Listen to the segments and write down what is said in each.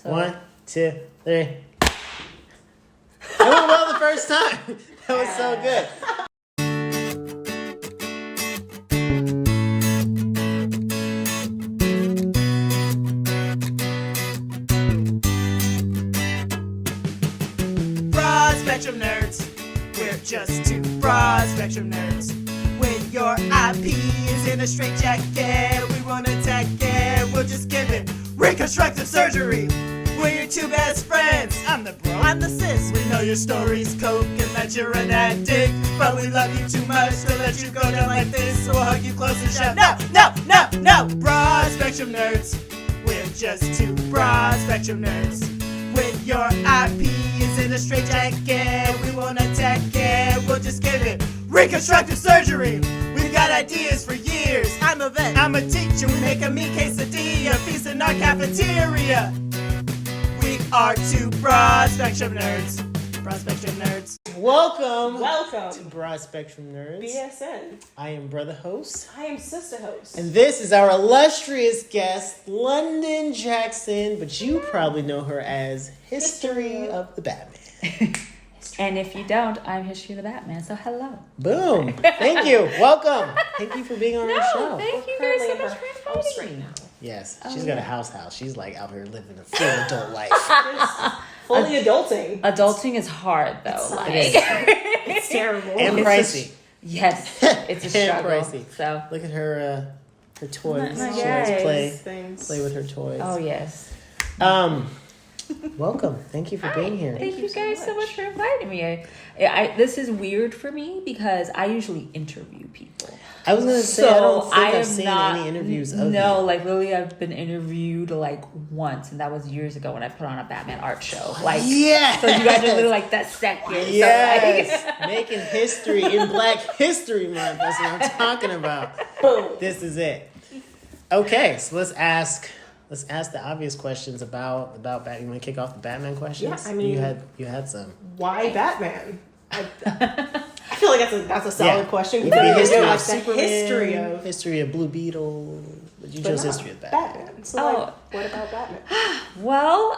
So. 1, 2, 3. It went well the first time. That was so good. Broad spectrum nerds. We're just two broad spectrum nerds. When your IP is in a straitjacket, we won't attack it. We'll just give it reconstructive surgery. We're your two best friends. I'm the bro, I'm the sis. We know your story's coke and that you're an addict, but we love you too much to let you go down like this. So we'll hug you close and shout, no, no, no, no. Broad spectrum nerds. We're just two broad spectrum nerds. When your IP is in a straitjacket, we won't attack it. We'll just give it reconstructive surgery. We've got ideas for years. I'm a vet, I'm a teacher. We make a meat quesadilla, feast in our cafeteria. We are two broad spectrum nerds. Broad spectrum nerds. Welcome Welcome to Broad Spectrum Nerds. BSN. I am Brotha-Host. I am Sista-Host. And this is our illustrious guest, Londyn Jackson, but you probably know her as History of the Batman. And if you don't, I'm History of the Batman, so hello. Boom. Thank you. Welcome. Thank you for being on our show. Thank you guys so much for inviting me. Yes, she's got a house. She's like out here living a full adult life. Fully adulting. Adulting is hard, though. It's terrible. And pricey. Yes, it's a struggle. And pricey. So look at her toys. My She guys. likes Things. play with her toys. oh yes. Welcome. Thank you for being here. Thank you guys so much for inviting me. This is weird for me because I usually interview people. I was gonna say I don't think I've seen any interviews of No, you. like literally, I've been interviewed like once, and that was years ago when I put on a Batman art show. Like, yes! So you guys are literally like that second. Yes, So, like, making history in Black History Month. That's what I'm talking about. Boom. This is it. Okay, so let's ask the obvious questions about Batman. You want to kick off the Batman questions? Yeah, I mean, you had some. Why Batman? I feel like that's a solid question. It could be history Like of the Superman, history of Blue Beetle. But you chose history of Batman. So what about Batman? Well,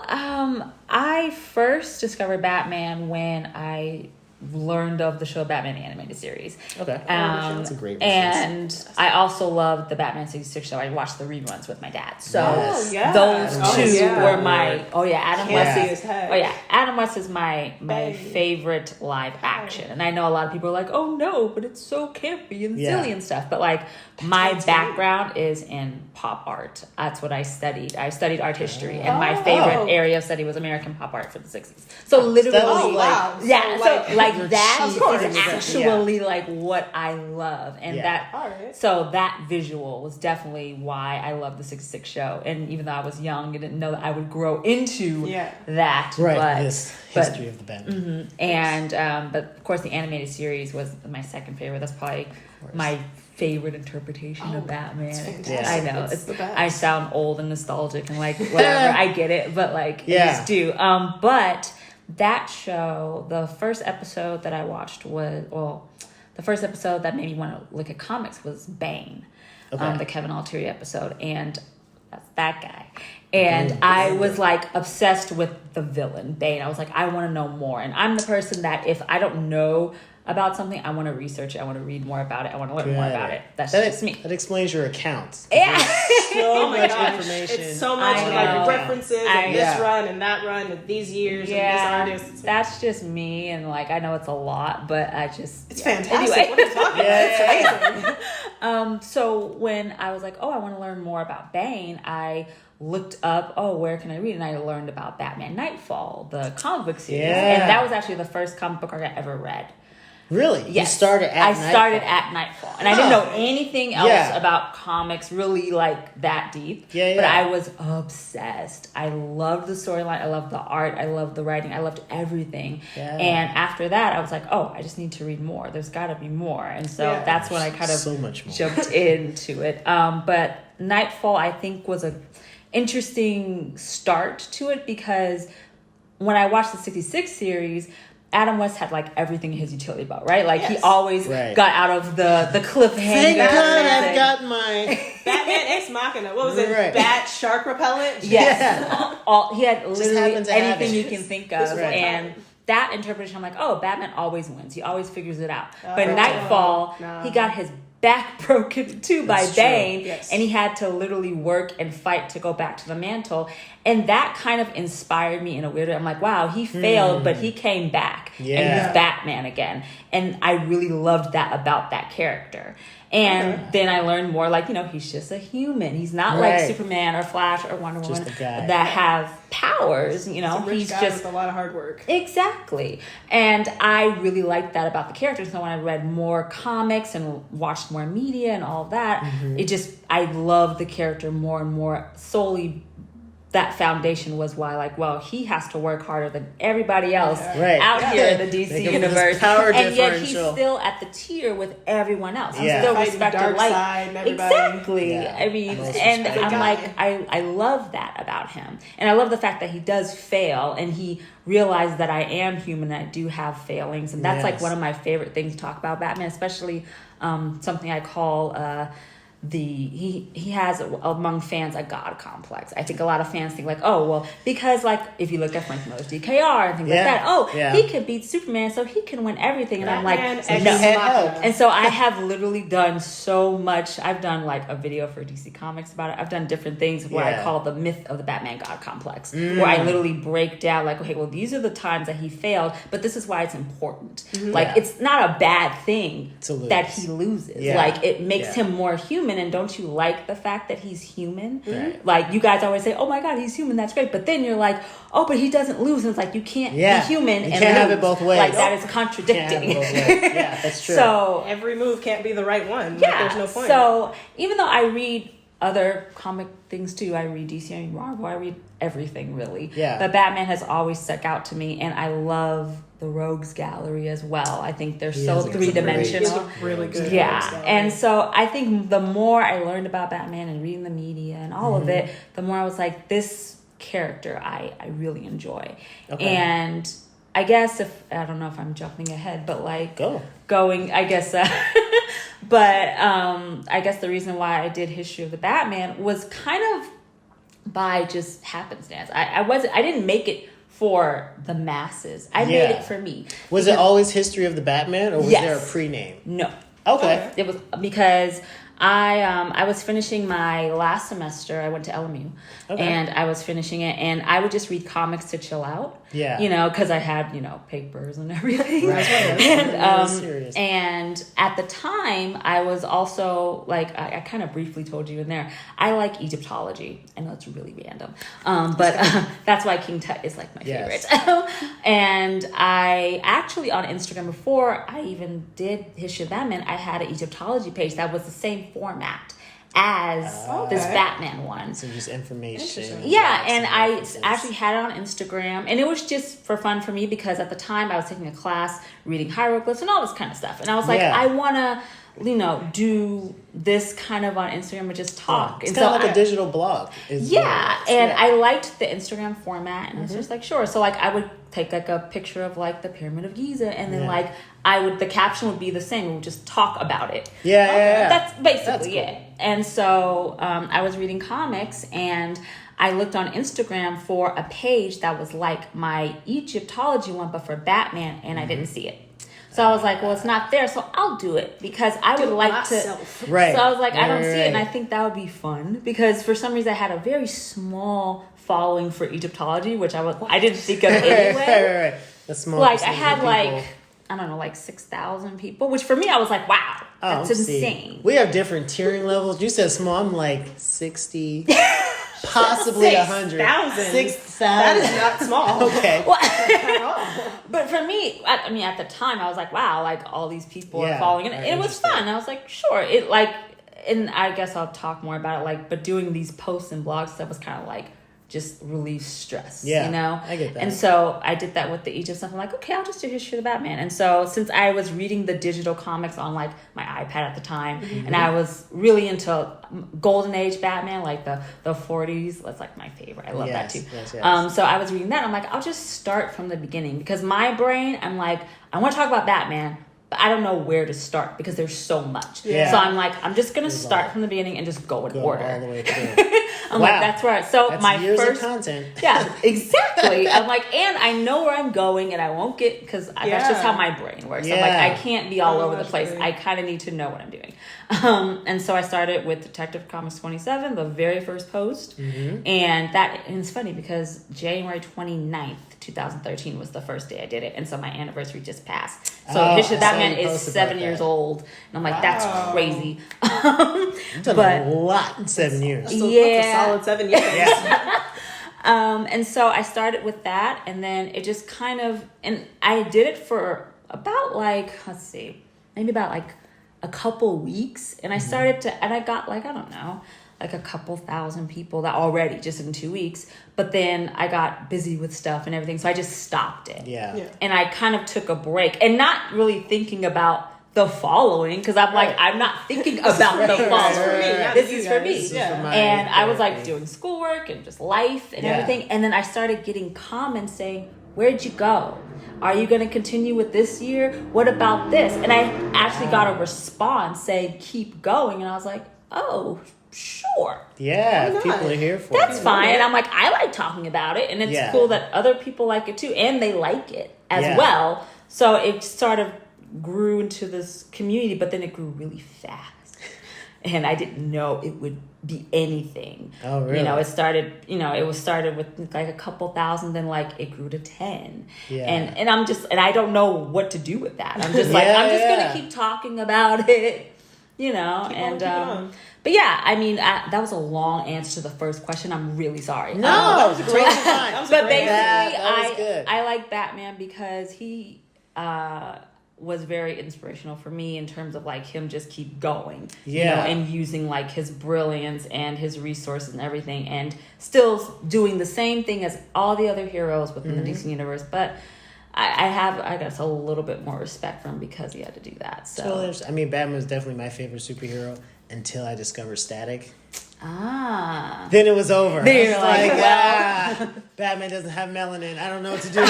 I first discovered Batman when I learned of the show Batman the Animated Series. Okay. That's a great reference. And I also loved the Batman 66 show. I watched the reruns with my dad. So Yes. yeah. those two were my Adam Can't West see is his head. Adam West is my Baby. favorite live action. And I know a lot of people are like, oh no, but it's so campy and silly and stuff. But like my background is in pop art. That's what I studied. I studied art history, and my favorite area of study was American pop art for the 60s. So literally, that was wow. yeah, so like your that chief is thing. actually like what I love, and that Alright. so that visual was definitely why I love the 66 show. And even though I was young, I didn't know that I would grow into that. Right, but, this history of the Batman. and but of course, the animated series was my second favorite. That's probably my favorite interpretation of Batman. fantastic. I know It's the best. I sound old and nostalgic and like whatever. I get it, but like I just do. But that show, the first episode that I watched was the first episode that made me want to look at comics was Bane, the Kevin Altieri episode, and that's that guy. And I was like obsessed with the villain, Bane. I was like, I want to know more. And I'm the person that if I don't know about something, I want to research it. I want to read more about it. I want to learn more about it. That's just me. That explains your account. Yeah. So much Gosh, information. it's so much I like know. references and this Yeah. run and that run and these years Yeah, and this artist. that's just me. And like, I know it's a lot, but I just... It's fantastic. Anyway. What are you talking about? It's amazing. So when I was like, oh, I want to learn more about Bane, I looked up, where can I read? And I learned about Batman Nightfall, the comic book series. Yeah. And that was actually the first comic book arc I ever read. Really? Yes. You started at Nightfall. I started at Nightfall. And I didn't know anything else Yeah. about comics really like that deep. Yeah. But I was obsessed. I loved the storyline. I loved the art. I loved the writing. I loved everything. Yeah. And after that, I was like, I just need to read more. There's got to be more. And so that's when I kind of so much more. jumped into it. But Nightfall, I think, was a interesting start to it because when I watched the 66 series, Adam West had like everything in his utility belt, right? Like he Yes. always got out of the cliffhanger. Thank God I've got my Batman Ex Machina. What was it? Right. Bat shark repellent? Yes. He had literally happens to have anything it. you can think of. Right. And that interpretation, I'm like, oh, Batman always wins. He always figures it out. But Oh, Nightfall, no. he got his back broken too by That's true. Bane. Yes. And he had to literally work and fight to go back to the mantle. And that kind of inspired me in a weird way. I'm like, wow, he failed, but he came back. And Yeah. he's Batman again. And I really loved that about that character. And then I learned more, like, he's just a human. He's not like Right. Superman or Flash or Wonder Woman Just a guy. that have powers. He's a rich He's guy just with a lot of hard work. exactly. And I really liked that about the character. So when I read more comics and watched more media and all of that, I loved the character more and more solely. That foundation was why, like, well, he has to work harder than everybody else Right. out here in the DC Make up for this universe, power and yet he's differential. still at the tier with everyone else. He's Yeah. still Fighting respected, Dark like Side and everybody. exactly. Yeah. I mean, Most and respected I'm guy. like, I love that about him, and I love the fact that he does fail, and he realized that I am human, and I do have failings, and that's like Yes. one of my favorite things to talk about Batman, especially something I call. He has among fans a god complex. I think a lot of fans think like, oh well, because like if you look at Frank Miller's DKR and things like that, he could beat Superman, so he can win everything. And I'm like, Batman So Ex he had Machina. help. and so I have literally done so much. I've done like a video for DC Comics about it. I've done different things where I call the myth of the Batman God complex, where I literally break down like, okay, well, these are the times that he failed, but this is why it's important. Like, it's not a bad thing To lose. that he loses. Yeah. Like, it makes Yeah. him more human. And don't you like the fact that he's human? Right. Like, you guys always say, oh my God, he's human. That's great. But then you're like, oh, but he doesn't lose. And it's like, you can't be human You and can't have lose. it both ways. Like, that is Can't have contradicting. it both ways. Yeah, that's true. So, Every move can't be the right one. Like, yeah. there's no point. So even though I read other comic things too, I read DC, I read Marvel, I read everything really. Yeah. But Batman has always stuck out to me, and I love the Rogues Gallery as well. I think they're so has a He's three-dimensional. a really good. Yeah, rogues gallery. and so I think the more I learned about Batman and reading the media and all of it, the more I was like, this character I really enjoy. Okay. And I guess I don't know if I'm jumping ahead, but like going, I guess, but I guess the reason why I did History of the Batman was kind of by just happenstance. I didn't make it for the masses. I made it for me. Was it always History of the Batman, or was Yes. there a pre-name? No. Okay. It was because I was finishing my last semester. I went to LMU, and I was finishing it, and I would just read comics to chill out. Yeah. Because I had papers and everything. Right. And Serious. and at the time, I was also like, I kind of briefly told you in there, I like Egyptology. I know it's really random, but that's why King Tut is like my favorite. And I actually on Instagram, before I even did History of Batman, I had an Egyptology page that was the same format as this Batman one. So just information. Yeah, and I actually had it on Instagram, and it was just for fun for me because at the time I was taking a class reading hieroglyphs and all this kind of stuff, and I was like, I want to, do this kind of on Instagram and just talk. It's and kind of like a digital blog. I liked the Instagram format, and I was just like, sure. So like I would take like a picture of like the Pyramid of Giza, and then like the caption would be the same. We would just talk about it. Yeah. That's basically That's cool. it. And so I was reading comics, and I looked on Instagram for a page that was like my Egyptology one, but for Batman, and I didn't see it. So I was like, well, it's not there, so I'll do it because I would like to. Right. So I was like, I don't see it, and I think that would be fun because for some reason I had a very small following for Egyptology, which I didn't think of anyway. Right. That's small. Like I percentage had of like people. I don't know, like 6,000 people, which for me I was like, wow, that's insane. We have different tiering levels. You said small. I'm like 60, possibly 100. 6,000. 6,000. That is not small. Okay. But for me, I mean, at the time, I was like, wow, like all these people are Yeah, following it. are And it was interested. fun. I was like, sure. It like, and I guess I'll talk more about it. Like, but doing these posts and blogs stuff was kind of like just relieve stress, Yeah, you know? I get that. And so I did that with the Egypt stuff. I'm like, okay, I'll just do History of the Batman. And so since I was reading the digital comics on like my iPad at the time, and I was really into Golden Age Batman, like the 40s, that's like my favorite. I love that too. Yes. So I was reading that. I'm like, I'll just start from the beginning because my brain, I'm like, I want to talk about Batman, but I don't know where to start because there's so much. Yeah. So I'm like, I'm just going to start from the beginning and just go in order. All the way through. I'm like, that's right. So that's my years first of content. Yeah, exactly. I'm like, and I know where I'm going and I won't get, because that's just how my brain works. I'm like, I can't be all over the place. I kind of need to know what I'm doing. And so I started with Detective Comics 27, the very first post. And it's funny because January 29th, 2013 was the first day I did it. And so my anniversary just passed. So History of Batman is 7 years old. And I'm like, that's crazy. You've done a lot in 7 years. That's a solid 7 years. Yeah. And so I started with that, and then it just kind of, and I did it for about like, maybe about like a couple weeks, and I started to, and I got like, I don't know, like a couple thousand people that already just in 2 weeks, but then I got busy with stuff and everything, so I just stopped it. Yeah. And I kind of took a break, and not really thinking about the following, because I'm like, I'm not thinking about the following. This is for me. And I was like doing schoolwork and just life and everything. And then I started getting comments saying, where'd you go? Are you going to continue with this year? What about this? And I actually got a response saying, keep going. And I was like, oh, sure. Yeah, people are here for it. That's fine. And I'm like, I like talking about it. And it's cool that other people like it too. And they like it as well. So it sort of grew into this community, but then it grew really fast. And I didn't know it would be anything. Oh, really? You know, it started with like a couple thousand, then like it grew to 10. Yeah. And I'm just, and I don't know what to do with that. I'm just like, I'm just going to keep talking about it, you know, keep on. But yeah, I mean, that was a long answer to the first question. I'm really sorry. No, that was a great time. But basically, that was good. I like Batman because he was very inspirational for me in terms of like him just keep going, you know, and using like his brilliance and his resources and everything, and still doing the same thing as all the other heroes within the DC universe. But I guess a little bit more respect for him because he had to do that. So I mean, Batman was definitely my favorite superhero until I discovered Static. Then it was over. Then you're like, Batman doesn't have melanin. I don't know what to do.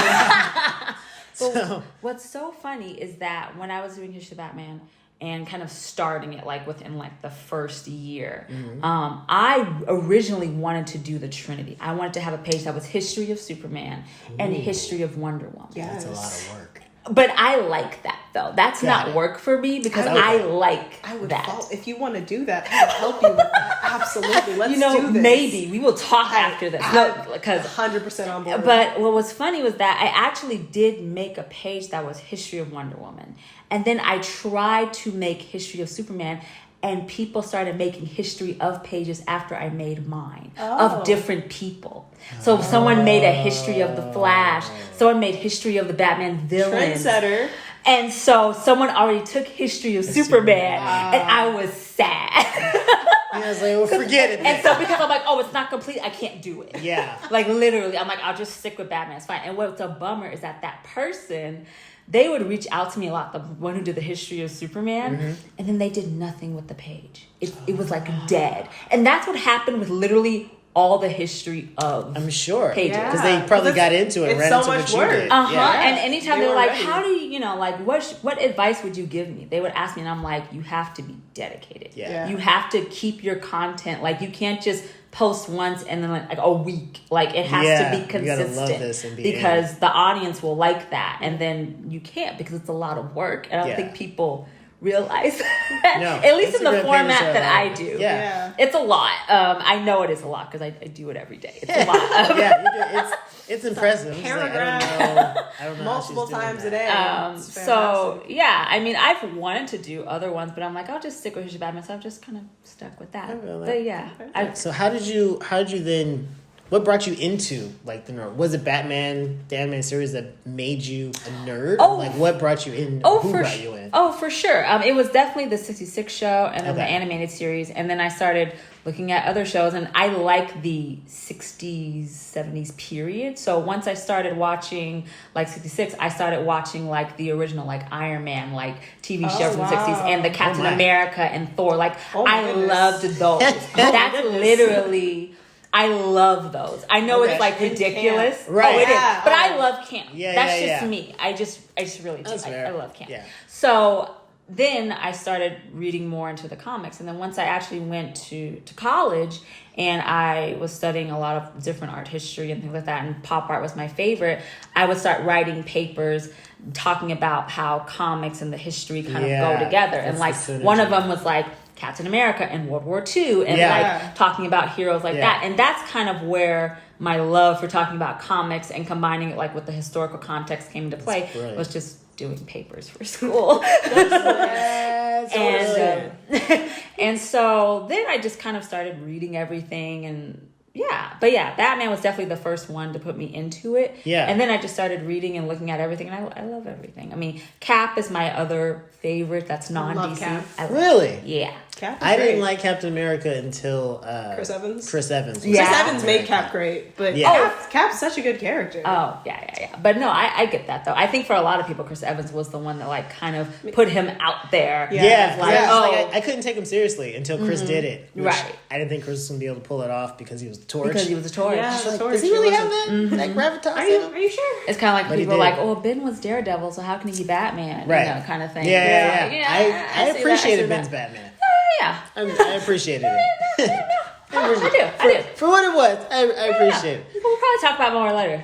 So what's so funny is that when I was doing History of Batman and kind of starting it like within like the first year, I originally wanted to do the Trinity. I wanted to have a page that was History of Superman and History of Wonder Woman. That's a lot of work. But I like that though. That's not work for me because I like that. If you want to do that, I'll help you with that. Absolutely. Let's do this. Maybe we will talk after this. Because 100% on board. But what was funny was that I actually did make a page that was History of Wonder Woman. And then I tried to make History of Superman, and people started making history of pages after I made mine of different people. So someone made a history of the Flash. Someone made history of the Batman villains. Trendsetter. And so someone already took history of Superman, and I was sad. I was like, well, forget it. And so because I'm like, oh, it's not complete, I can't do it. Yeah. Like literally, I'm like, I'll just stick with Batman. It's fine. And what's a bummer is that person, they would reach out to me a lot, the one who did the history of Superman, and then they did nothing with the page. It was like dead. And that's what happened with literally all the history of I'm sure pages. Because they probably got into it, ran into what you did. And anytime they were like, how do you, like, what advice would you give me? They would ask me, and I'm like, you have to be dedicated. You have to keep your content. Like, you can't just post once and then like a week. Like, it has to be consistent. You gotta love this and because the audience will like that, and then you can't because it's a lot of work. And I don't think people realize that. At least in the format that I do. It's a lot. I know it is a lot because I do it every day. It's a lot. It's impressive. Paragraph. I don't know multiple times a day. So yeah, I mean, I've wanted to do other ones, but I'm like, I'll just stick with History of Batman. So I've just kind of stuck with that. But yeah. So how did you then what brought you into like the nerd? Was it the animated series that made you a nerd? Oh. Like what brought you in? Oh, Who brought you in? Oh, for sure. It was definitely the 66 show and then the Okay. animated series. And then I started looking at other shows, and I like the 60s, 70s period. So once I started watching like 66, I started watching like the original like Iron Man like TV show from the 60s and the Captain my. America and Thor. Like Oh my I goodness. loved those. That's goodness. literally... I love those. I know Okay. it's like In ridiculous. camp. Right. Oh, it is. Yeah. But I love camp. Yeah, That's yeah, just yeah. me. I just really do. That's fair. I love camp. Yeah. So then I started reading more into the comics. And then once I actually went to college and I was studying a lot of different art history and things like that, and pop art was my favorite, I would start writing papers talking about how comics and the history kind of Yeah, go together. And that's like the one of synergy. them was like Captain America in World War II and Yeah. like talking about heroes like Yeah. that. And that's kind of where my love for talking about comics and combining it like with the historical context came into play. brilliant. Was just doing papers for school. And so then I just kind of started reading everything, and Batman was definitely the first one to put me into it. Yeah. And then I just started reading and looking at everything, and I love everything. I mean, Cap is my other favorite that's non-DC. Cap. I love Really? Yeah. Cap is I didn't great. like Captain America until Chris Evans? Chris Evans. Yeah. Chris Evans made Cap great, but Yeah. Cap's such a good character. Oh, yeah. But no, I get that, though. I think for a lot of people, Chris Evans was the one that, like, kind of put him out there. Yeah, Like, yeah. oh. Like, I couldn't take him seriously until Chris did it. which Right. I didn't think Chris was going to be able to pull it off because he was the torch. Because he was a torch. Yeah. Like, Torch, does he he really wasn't- have that gravitas Are in you him? sure? It's kind of like But he people are like, did. oh, Ben was Daredevil, so how can he be Batman? Right. You know, kind of thing. Yeah. Like, I see that, I appreciated see Ben's that. Batman. Yeah. I appreciated it. I do. For what it was, I appreciate it. We'll probably talk about more later.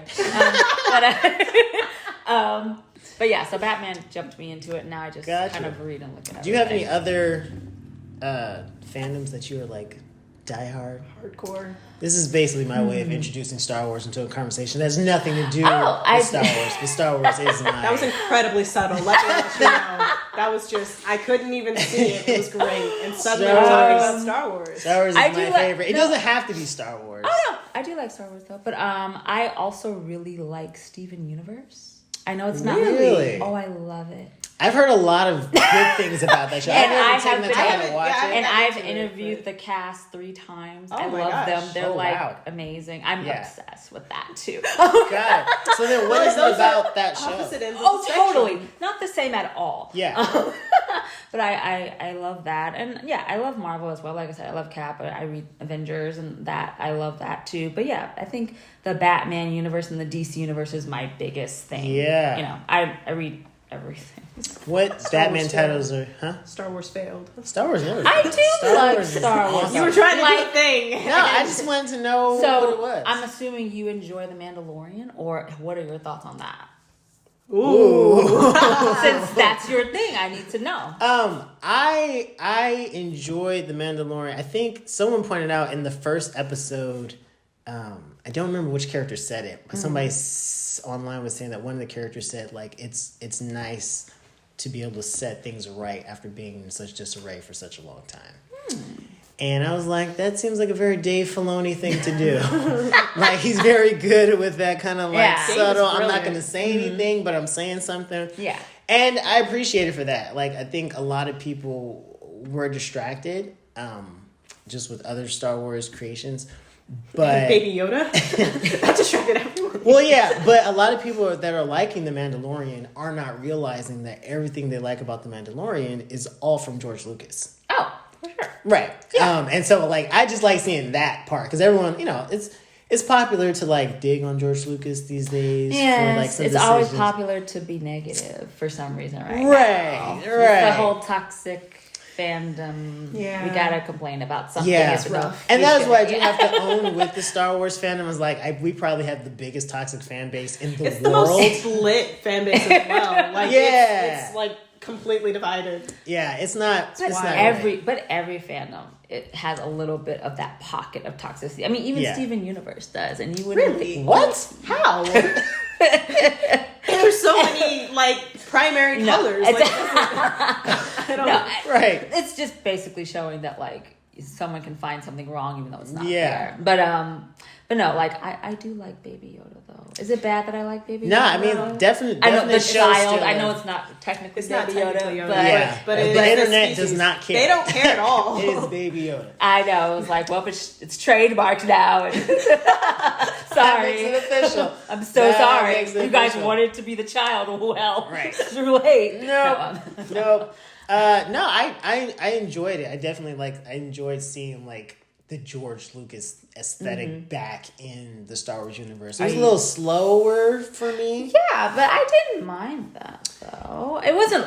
But yeah, so Batman jumped me into it, and now I just Gotcha. kind of read and look at it. Do you have any other fandoms that you are like diehard? Hardcore. This is basically my way of introducing Star Wars into a conversation that has nothing to do I- with Star Wars. But Star Wars is my... That was incredibly subtle. Let me let you know. That was just, I couldn't even see it. It was great. And suddenly we're talking about Star Wars. Star Wars is I my do like- favorite. It no. doesn't have to be Star Wars. Oh no, I do like Star Wars though. But I also really like Steven Universe. I know it's not Really? Oh, I love it. I've heard a lot of good things about that show. And I've I never taken have the been- time I to haven't- watch yeah, I it. And haven't I've seen it, interviewed but- the cast 3 times. Oh I my love gosh. them. They're Oh, like wow. amazing. I'm Yeah. obsessed with that too. Got it. So then what is Those it about are that show? opposite ends of Oh, the spectrum. totally. Not the same at all. Yeah. But I love that. And yeah, I love Marvel as well. Like I said, I love Cap. I read Avengers and that. I love that too. But yeah, I think the Batman universe and the DC universe is my biggest thing. Yeah. You know, I read everything. What Batman titles are... Huh? Star Wars failed. Star Wars never. I do Star like Wars is Star Wars. awesome. You were trying to Like- do a thing. No, I just wanted to know what it So was. I'm assuming you enjoy The Mandalorian, or what are your thoughts on that? Ooh. Since that's your thing, I need to know. I enjoyed The Mandalorian. I think someone pointed out in the first episode, I don't remember which character said it, but somebody online was saying that one of the characters said, like, it's nice to be able to set things right after being in such disarray for such a long time. And I was like, that seems like a very Dave Filoni thing to do. Like, he's very good with that kind of, like, Yeah. Dave is subtle, I'm not brilliant. going to say anything, but I'm saying something. Yeah. And I appreciate it for that. Like, I think a lot of people were distracted just with other Star Wars creations. But Baby Yoda. That distracted everyone. well, yeah, but a lot of people that are liking The Mandalorian are not realizing that everything they like about The Mandalorian is all from George Lucas. Oh, for sure. Right. And so, like, I just like seeing that part because everyone, you know, it's popular to, like, dig on George Lucas these days. Yes, for, like, some it's always decisions. popular to be negative for some reason, right? Right, now. right. It's the whole toxic fandom. Yeah. We gotta complain about something. Yeah. It's rough. And We that is should. what I do have to own with the Star Wars fandom is like we probably have the biggest toxic fan base in the It's the world. most split fan base as well. Like, Yeah. it's like completely divided. Yeah, it's not. But It's not every right. but every fandom it has a little bit of that pocket of toxicity. I mean, even Yeah. Steven Universe does, and you wouldn't Really? think What? How? There's so many like primary colors. Like, I don't No, Right. it's just basically showing that like someone can find something wrong even though it's not Yeah. there. But no, like I do like Baby Yoda though. Is it bad that I like Baby Yoda? No, I mean definitely. I know the shows child. still- I know it's not technically It's not Baby Yoda, technically Yoda, but Yeah, but the it is the internet does species. not care. They don't care at all. It is Baby Yoda. I know. It was like, well, it's trademarked now. That makes Sorry. it official. I'm so That sorry. makes it You guys official. wanted to be the child. Well, Right. it's too late. No, no, I enjoyed it. I enjoyed seeing like the George Lucas aesthetic back in the Star Wars universe. It was a little slower for me. Yeah, but I didn't mind that though. It wasn't,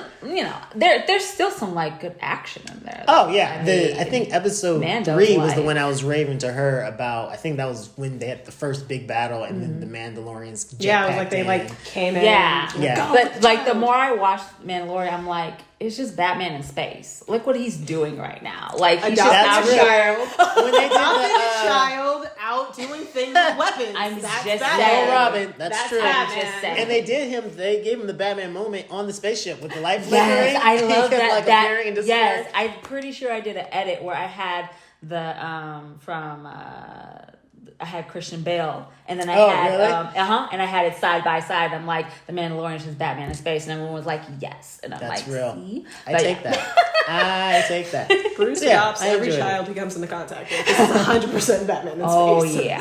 there's still some like good action in there. Oh yeah, I think episode Mando's 3 was the like- one I was raving to her about. I think that was when they had the first big battle, and then the Mandalorians. Yeah, it was like jetpacked they in. like came in. Yeah, Yeah. But like the more I watch Mandalorian, I'm like, it's just Batman in space. Look what he's doing right now. Like he's just out Adopted here. child. when they did Adopted the child out doing things with weapons. I'm That's just Batman. saying. Robin, that's true. I'm just saying. And they gave him the Batman moment on the spaceship with the light flickering. Yes, I love He that. kept, like, appearing and disappearing. Yes, I'm pretty sure I did an edit where I had the I had Christian Bale, and then I had really? and I had it side by side. I'm like, the Mandalorian is Batman in space, and everyone was like, yes, and I'm That's like, real. see, I But take yeah. that. I take that. Bruce Yeah, adopts I every enjoyed it. child he comes into contact with. This is 100% Batman in Oh space. yeah,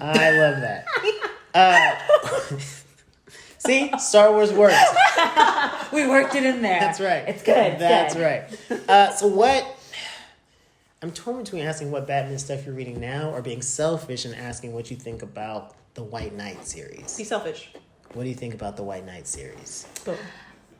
I love that. See, Star Wars works. we worked it in there. That's right. It's good. It's That's good. right. So what? I'm torn between asking what Batman stuff you're reading now, or being selfish and asking what you think about the White Knight series. Be selfish. What do you think about the White Knight series? Boom.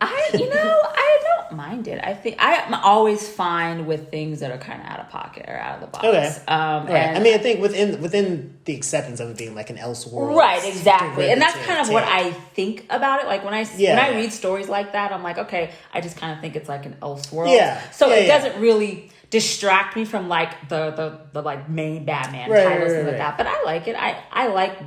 I don't mind it. I think I'm always fine with things that are kind of out of pocket or out of the box. Okay. Right. Right. I mean, I think within the acceptance of it being like an Elseworlds. Right, exactly. And that's derivative kind of what take. I think about it. Like when I read stories like that, I'm like, okay, I just kind of think it's like an Elseworlds. Yeah. So Yeah, it yeah. doesn't really distract me from like the like main Batman Right, titles right, and like right. that. But I like it. I like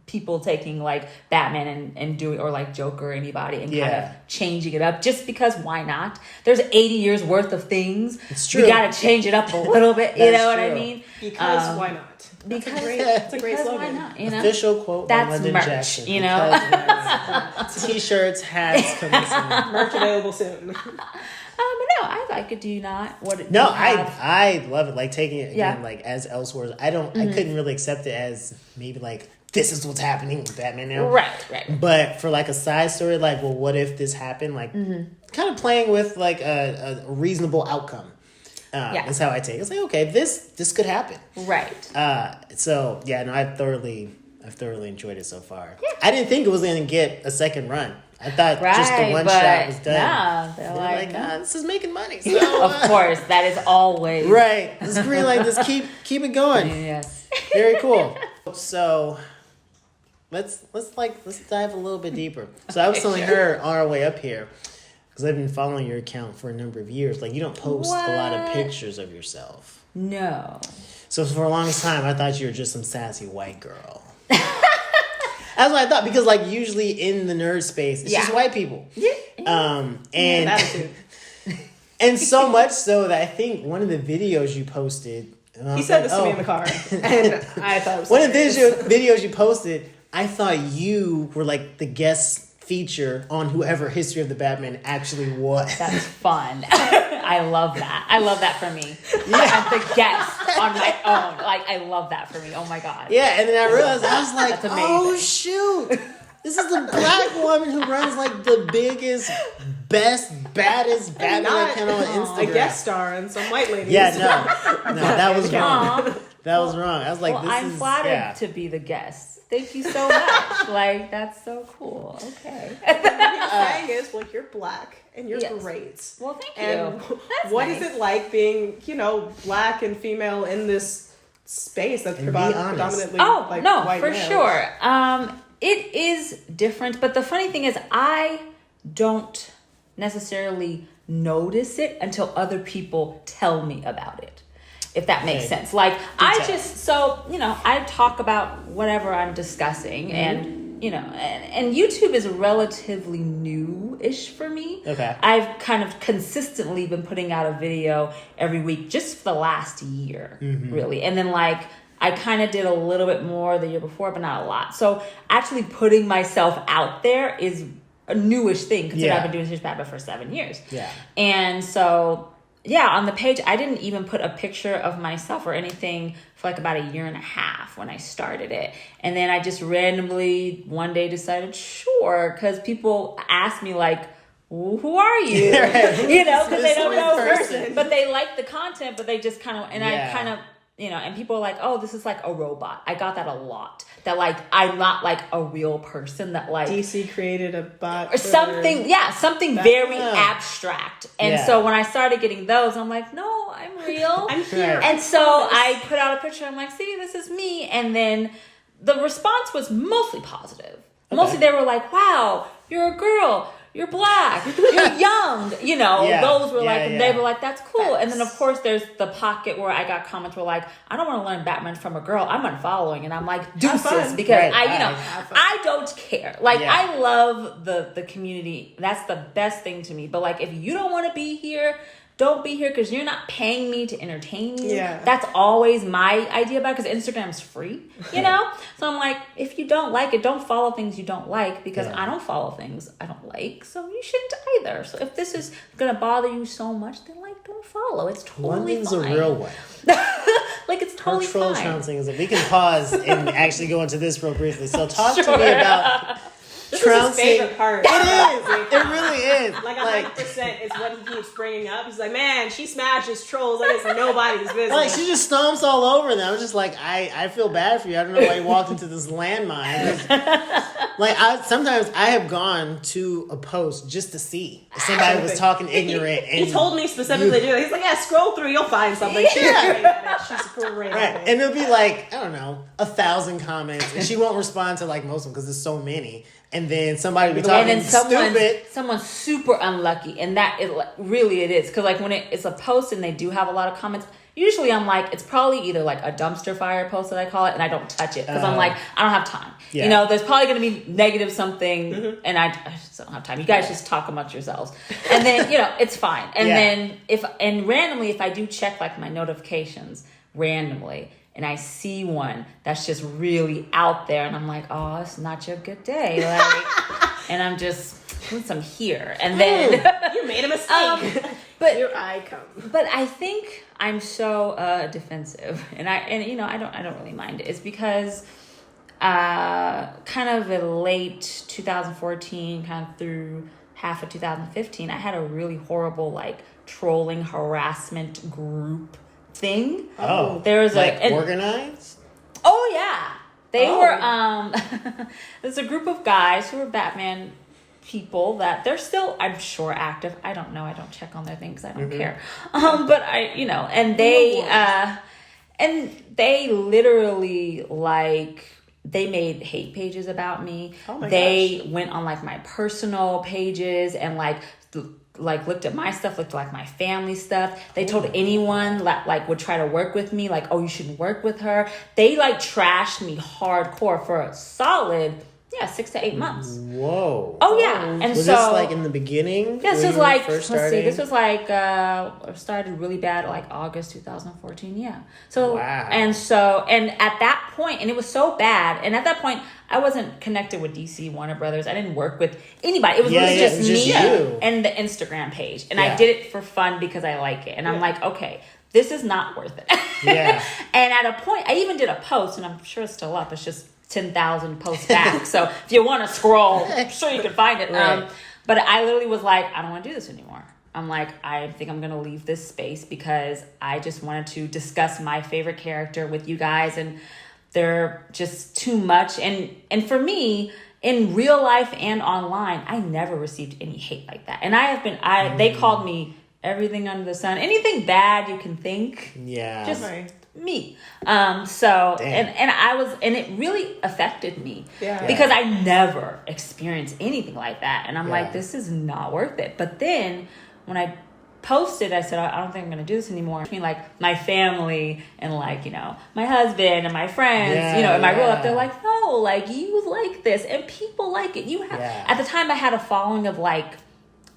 people taking like Batman and doing, or like Joker or anybody, and kind Yeah. of changing it up, just because why not? There's 80 years worth of things. It's true. We got to change it up a little bit. You That's know what I true. mean? Because why not? Because It's a great because slogan. why not? You know? Official quote by That's Londyn merch, Jackson. you know? Because T-shirts, hats, coming soon. Merch available soon. But no, I like it. Do you not? What? No, do you have? I love it. Like taking it again, Yeah. like as Elseworlds. I couldn't really accept it as maybe like this is what's happening with Batman now. Right. But for like a side story, like, well, what if this happened? Like, kind of playing with like a reasonable outcome. Yeah. That's how I take it. It's like, okay, this could happen. Right. So yeah, no, I've thoroughly enjoyed it so far. Yeah. I didn't think it was going to get a second run. I thought just the one shot was done. Yeah, They're they're like, no. this is making money. So, Of course, that is always right. Let's green like this. Keep it going. Yes. Very cool. So let's dive a little bit deeper. So I was telling her on our way up here, because I've been following your account for a number of years. Like, you don't post a lot of What? pictures of yourself. No. So for a long time, I thought you were just some sassy white girl. That's what I thought, because like usually in the nerd space, it's just white people. And Attitude. and so much so that I think one of the videos you posted. He said this to me in the car, and I thought it was One of the hilarious. videos you posted, I thought you were like the guest feature on whoever History of the Batman actually was. That's fun. I love that. I love that for me. I'm the guest on my own. Like, I love that for me. Oh my God. Yeah, and then I realized, I was like, That's amazing. oh shoot. This is the black woman who runs like the biggest, best, baddest Batman Not account on Instagram. a guest star and some white ladies. Yeah, no, that was wrong. Aw. That was wrong. I was like, Well, this I'm is flattered to be the guest. Thank you so much. Like, that's so cool. Okay. What you're saying is, like, you're black and you're Yes. great. Well, thank you. And That's what nice. is it like being, black and female in this space that's And be honest. predominantly Oh, like no, white for males? sure. It is different, but the funny thing is I don't necessarily notice it until other people tell me about it. If that makes sense. Like, I tell. just, so, I talk about whatever I'm discussing, and you know, and YouTube is relatively new-ish for me. Okay. I've kind of consistently been putting out a video every week just for the last year, really. And then like, I kind of did a little bit more the year before, but not a lot. So actually putting myself out there is a newish thing, considering I've been doing Serious Bad for 7 years. Yeah. And so, yeah, on the page, I didn't even put a picture of myself or anything for like about 1.5 years when I started it. And then I just randomly one day decided, sure, because people ask me like, who are you? Right. You know, because they don't know person. but they like the content, but they just kind of, and Yeah. I kind of, you know, and people are like, oh, this is like a robot. I got that a lot. That like, I'm not like a real person that like. DC created a bot. Or something, something very abstract. And so when I started getting those, I'm like, no, I'm real. I'm here. And so I put out a picture. I'm like, see, this is me. And then the response was mostly positive. Okay. Mostly they were like, wow, you're a girl. You're black. You're young. You know, those were like, they were like, that's cool. And then, of course, there's the pocket where I got comments were like, I don't want to learn Batman from a girl. I'm unfollowing. And I'm like, deuces. Because I don't care. Like, I love the community. That's the best thing to me. But, like, if you don't want to be here, don't be here because you're not paying me to entertain you. Yeah. That's always my idea about it because Instagram's free, you know? So I'm like, if you don't like it, don't follow things you don't like because I don't follow things I don't like. So you shouldn't either. So if this is going to bother you so much, then like, don't follow. It's totally Londyn's fine. a real way. Like, it's totally troll fine. trouncing is if we can pause and actually go into this real briefly. So talk to me about trouncing. His favorite part. It is. It really is. Like 100% is what he keeps bringing up. He's like, man, she smashes trolls like it's nobody's business. Like she just stomps all over them. I'm just like, I feel bad for you. I don't know why you walked into this landmine. Like sometimes I have gone to a post just to see if somebody was talking ignorant. And he told me specifically to do that. He's like, yeah, scroll through, you'll find something. She's great at it. She's great at it. And it'll be like, I don't know, 1,000 comments, and she won't respond to like most of them because there's so many. And then somebody will be talking stupid. Someone's super unlucky, and that it really it is because like when it's a post and they do have a lot of comments. Usually I'm like, it's probably either like a dumpster fire post that I call it, and I don't touch it because I'm like, I don't have time. Yeah. You know, there's probably going to be negative something, and I just don't have time. You guys just talk amongst yourselves, and then you know it's fine. And then randomly if I do check like my notifications randomly, and I see one that's just really out there, and I'm like, oh, it's not your good day, like, and I'm just putting some here, and then you made a mistake. But your icon. But I think I'm so defensive, and you know I don't really mind it. It's because kind of in late 2014, kind of through half of 2015, I had a really horrible like trolling harassment group thing. Oh, there was like organized. Oh yeah, they were. There's a group of guys who were Batman people that they're still, I'm sure, active. I don't know. I don't check on their things. I don't care. But I, you know, and they literally like. They made hate pages about me. Oh my they gosh. went on like my personal pages and like looked at my stuff, looked at like my family stuff. They told anyone that like would try to work with me, like, oh, you shouldn't work with her. They like trashed me hardcore for a solid 6 to 8 months. Whoa. Oh yeah. And was so this like in the beginning? This was like let's see. This was like started really bad like August 2014. Yeah. So wow. And at that point, and it was so bad. And at that point, I wasn't connected with DC Warner Brothers. I didn't work with anybody. It was really just me you. and the Instagram page. And I did it for fun because I like it. And I'm like, okay, this is not worth it. Yeah. And at a point, I even did a post, and I'm sure it's still up. It's just 10,000 posts back. So if you want to scroll, I'm sure you can find it. Right. But I literally was like, I don't want to do this anymore. I'm like, I think I'm going to leave this space because I just wanted to discuss my favorite character with you guys, and they're just too much. And for me, in real life and online, I never received any hate like that. And I have been, they called me everything under the sun, anything bad you can think. Yeah. Just me. So, and I was, and it really affected me because I never experienced anything like that. And I'm like, this is not worth it. But then when I posted, I said, I don't think I'm going to do this anymore. I mean, like, my family and, like, you know, my husband and my friends, you know, in my real life, they're like, no, like, you like this. And people like it. You have, at the time, I had a following of, like,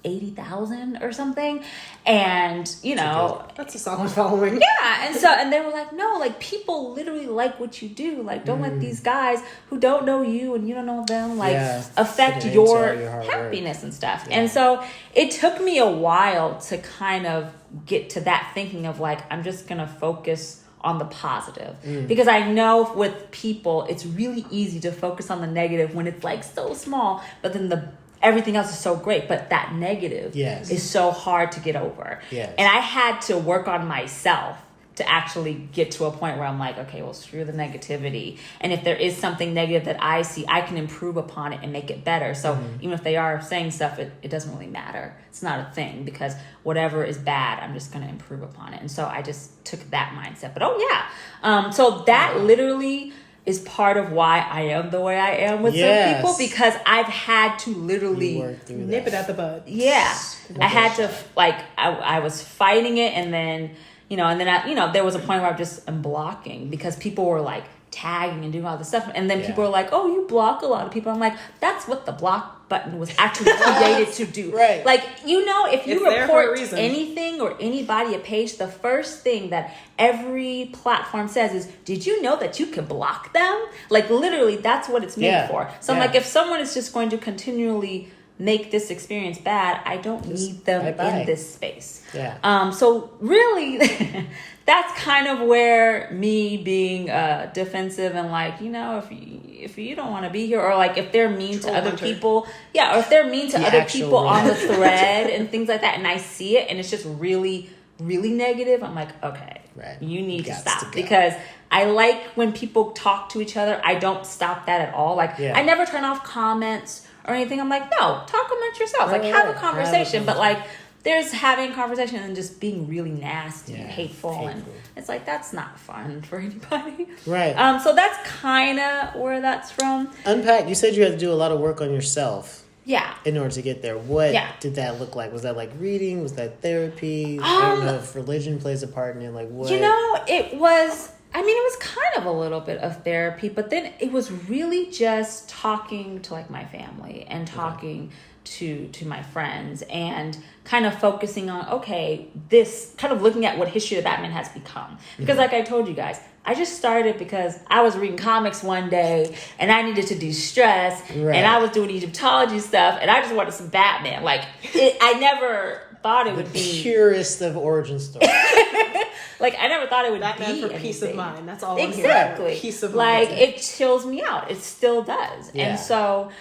80,000 or something. And, you know, that's a solid following. Yeah. And they were like, no, like, people literally like what you do. Like, don't let these guys who don't know you and you don't know them, like, affect your happiness and stuff. And so it took me a while to kind of get to that thinking of, like, I'm just going to focus on the positive, because I know with people, it's really easy to focus on the negative when it's, like, so small, but then everything else is so great, but that negative is so hard to get over. And I had to work on myself to actually get to a point where I'm like, okay, well, screw the negativity. And if there is something negative that I see, I can improve upon it and make it better. So even if they are saying stuff, it doesn't really matter. It's not a thing, because whatever is bad, I'm just going to improve upon it. And so I just took that mindset. But so that literally is part of why I am the way I am with some people, because I've had to literally nip it at the bud. I had to, like, I was fighting it, and then, there was a point where I just am blocking, because people were, like, tagging and doing all this stuff, and then people were like, oh, you block a lot of people. I'm like, that's what the block button was actually created to do. Like, if you report anything or anybody a page, the first thing that every platform says is, did you know that you can block them? Like, literally, that's what it's made for. So I'm like, if someone is just going to continually make this experience bad, I don't need them in this space. So really, that's kind of where me being defensive and, like, if you don't want to be here, or, like, if they're mean to other people, or if they're mean to other people on the thread and things like that, and I see it and it's just really, really negative, I'm like, okay, you need to stop, because I like when people talk to each other. I don't stop that at all. Like, I never turn off comments or anything. I'm like, no, talk amongst yourselves. Like, have a conversation. But, like, there's having a conversation and just being really nasty and hateful. And it's like, that's not fun for anybody. So that's kind of where that's from. Unpack. You said you had to do a lot of work on yourself. In order to get there. What did that look like? Was that, like, reading? Was that therapy? I don't know if religion plays a part in it. Like, what? It was kind of a little bit of therapy, but then it was really just talking to, like, my family and talking to my friends, and kind of focusing on, okay, this kind of looking at what history of Batman has become. Because like I told you guys, I just started because I was reading comics one day and I needed to de-stress, and I was doing Egyptology stuff, and I just wanted some Batman. Like, I never thought it would be the purest of origin stories. Like, I never thought it would Batman be for anything. peace of mind. That's all exactly. I'm here for. Peace of mind. Like, it chills me out. It still does. And so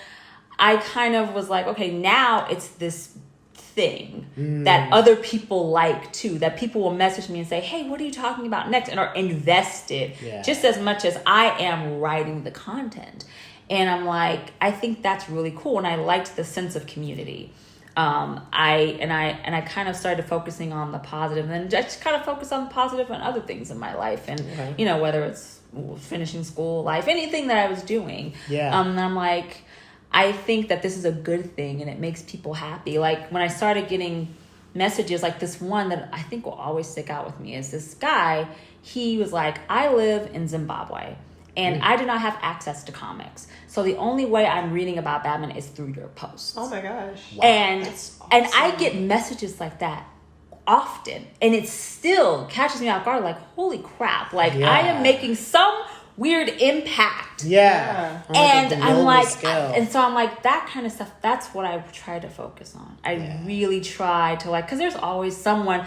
I kind of was like, okay, now it's this thing that other people like too, that people will message me and say, hey, what are you talking about next? And are invested just as much as I am writing the content. And I'm like, I think that's really cool. And I liked the sense of community. I kind of started focusing on the positive, and just kind of focus on the positive and other things in my life, and whether it's finishing school, life, anything that I was doing. And I'm like, I think that this is a good thing, and it makes people happy. Like, when I started getting messages, like this one that I think will always stick out with me is this guy. He was like, I live in Zimbabwe, and I do not have access to comics. So the only way I'm reading about Batman is through your posts. Oh my gosh. Wow. And I get messages like that often. And it still catches me off guard, like, holy crap. Like, I am making some weird impact. And I'm like, so I'm like, that kind of stuff, that's what I try to focus on. I really try to, like, because there's always someone's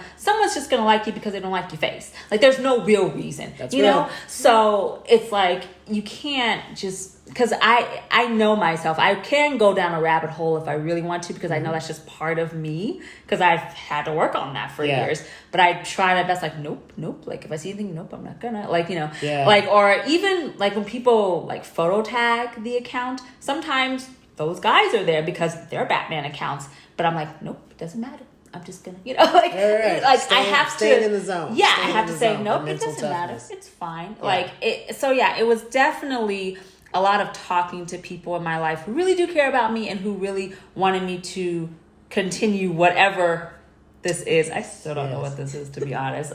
just going to like you because they don't like your face. Like, there's no real reason, you know? So it's like, you can't just, because I know myself, I can go down a rabbit hole if I really want to, because I know that's just part of me, because I've had to work on that for years. But I try my best, like, nope. Like, if I see anything, nope, I'm not gonna, like, like, or even like when people like photo tag the account, sometimes those guys are there because they're Batman accounts, but I'm like, nope, it doesn't matter. I'm just gonna, like, like I have to, in the zone. I have to say, nope, it doesn't matter. It's fine. Like, it was definitely a lot of talking to people in my life who really do care about me and who really wanted me to continue whatever this is. I still don't know what this is, to be honest.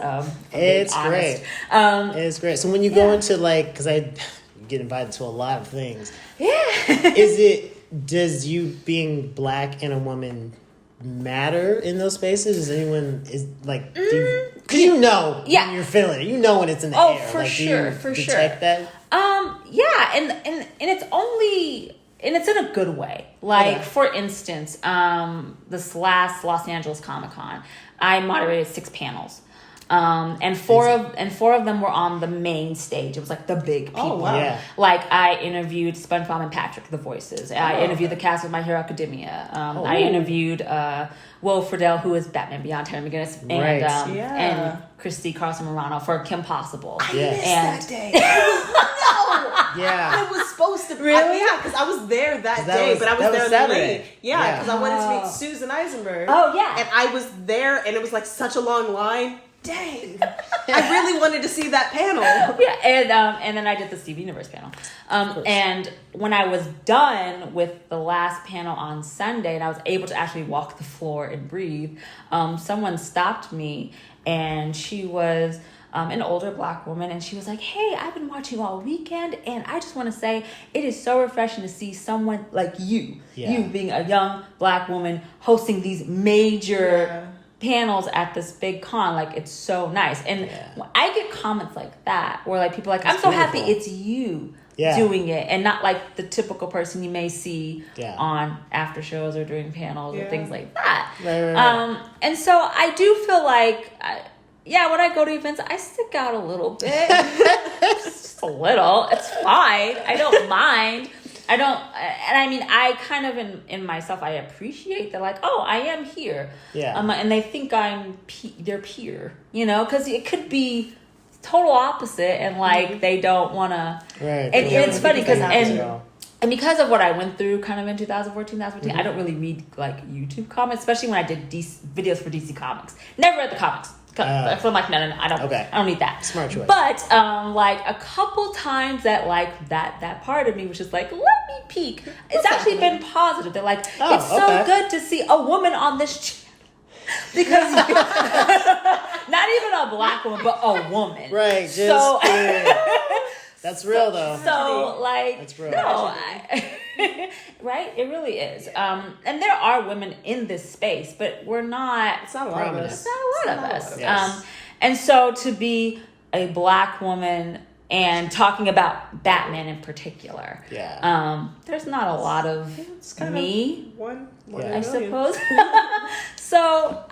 It's great. It's great. So when you go into like, because I get invited to a lot of things. Yeah. Does you being black and a woman matter in those spaces? Because when you're feeling it, when it's in the air. For sure, for sure. Detect that? Yeah, and it's only. And it's in a good way. Like, for instance, this last Los Angeles Comic-Con, I moderated 6 panels. And four of them were on the main stage. It was like the big people. Oh, wow. Yeah. Like, I interviewed SpongeBob and Patrick, the voices. I interviewed the cast of My Hero Academia. I interviewed Will Friedle, who is Batman Beyond, Terry McGinnis, and Christy Carlson Morano for Kim Possible. I missed that day. Yeah. I was supposed to be. Really? Because I was there that day, but I was there Saturday. late. Yeah, because I wanted to meet Susan Eisenberg. Oh, yeah. And I was there, and it was like such a long line. Dang. I really wanted to see that panel. Yeah, and then I did the Steve Universe panel. And when I was done with the last panel on Sunday, and I was able to actually walk the floor and breathe, someone stopped me, and she was an older black woman, and she was like, "Hey, I've been watching all weekend, and I just want to say it is so refreshing to see someone like you being a young black woman hosting these major panels at this big con. Like, it's so nice." And I get comments like that where like people are like, "I'm so happy it's you doing it, and not like the typical person you may see on after shows or doing panels or things like that." Right. And so I do feel like when I go to events, I stick out a little bit. Just a little. It's fine. I don't mind. I don't, and I mean, I kind of in myself, I appreciate that, like, oh, I am here. Yeah. And they think I'm their peer, because it could be total opposite, and like they don't want to. Right. And it's funny because and because of what I went through kind of in 2014, I don't really read like YouTube comments, especially when I did videos for DC Comics. Never read the comics. So I'm like, no, I don't need that. Smart choice. But like a couple times that like that part of me was just like, let me peek. It's actually been positive. They're like, it's so good to see a woman on this channel. Because not even a black woman, but a woman. Right. That's real though. So like, that's real. No, right? It really is. And there are women in this space, but we're not. It's not a lot of us. It's not a lot of us. Yes. And so to be a black woman and talking about Batman in particular, there's not a lot of me. One I suppose. So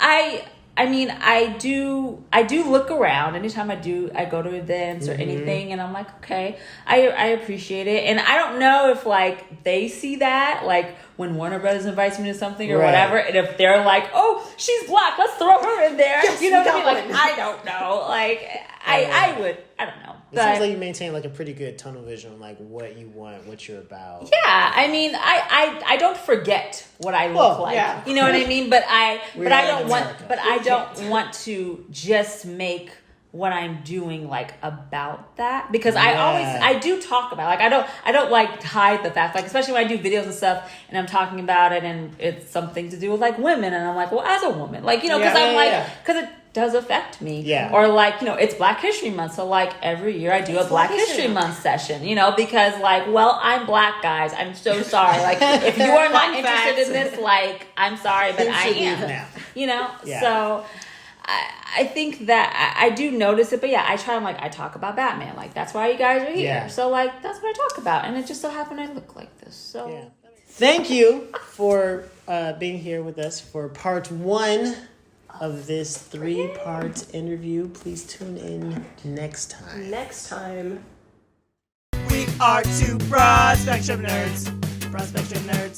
I mean, I do look around anytime I go to events or anything, and I'm like, okay, I appreciate it. And I don't know if like they see that, like when Warner Brothers invites me to something or whatever, and if they're like, oh, she's black, let's throw her in there. Yes, you know what I mean? Like, I don't know. Like, I don't know. It seems like you maintain like a pretty good tunnel vision on like what you want, what you're about. Yeah, I mean, I don't forget what I look like. Yeah. You know what I mean? But I don't want to just make what I'm doing like about that, because I do talk about, like, I don't like hide the fact, like, especially when I do videos and stuff and I'm talking about it and it's something to do with like women, and I'm like, well, as a woman, like, because because it does affect me. Yeah. Or like, it's Black History Month, so like every year I do a Black History Month session, because like, well, I'm black, guys, I'm so sorry. Like, if you are not interested in this, like, I'm sorry, but I am. Yeah. So I think that I do notice it, but I try. I'm like, I talk about Batman, like that's why you guys are here. Yeah. So like that's what I talk about, and it just so happened I look like this. So thank you for being here with us for part 1 of this 3-part interview. Please tune in next time. We are 2 broad spectrum nerds. Broad spectrum nerds.